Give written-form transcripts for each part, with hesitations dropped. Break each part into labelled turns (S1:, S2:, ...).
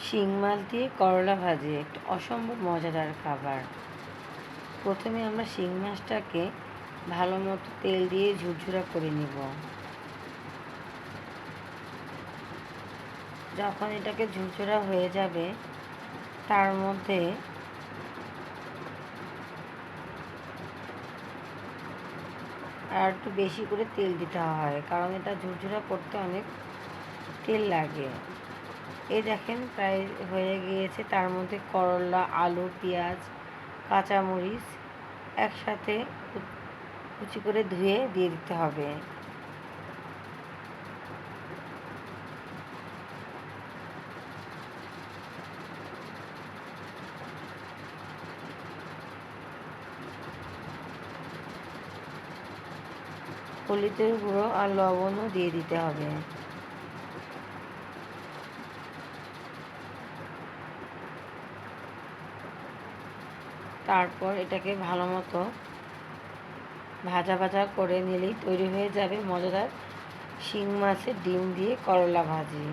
S1: শিং মাছ দিয়ে করলা ভাজি একটা অসম্ভব মজাদার খাবার। প্রথমে আমরা শিং মাছটাকে ভালো মতো তেল দিয়ে ঝুরঝুরা করে নিব। যখন এটাকে ঝুরঝুরা হয়ে যাবে তার মধ্যে আর একটু বেশি করে তেল দিতে হয়, কারণ এটা ঝুরঝুরা করতে অনেক তেল লাগে। এই দেখেন প্রায় হয়ে গিয়েছে। তার মধ্যে করলা, আলু, পেঁয়াজ, কাঁচামরিচ একসাথে কুচি করে ধুয়ে দিয়ে দিতে হবে। হলুদের গুঁড়ো আর লবণও দিয়ে দিতে হবে। তারপর এটাকে ভালো মতো ভাজা ভাজা করে নিলেই তৈরি হয়ে যাবে মজাদার শিং মাছের ডিম দিয়ে করলা ভাজি।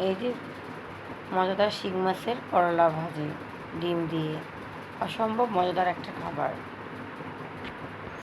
S1: এই যে মজাদার শিং মাছের করলা ভাজি ডিম দিয়ে, অসম্ভব মজাদার একটা খাবার।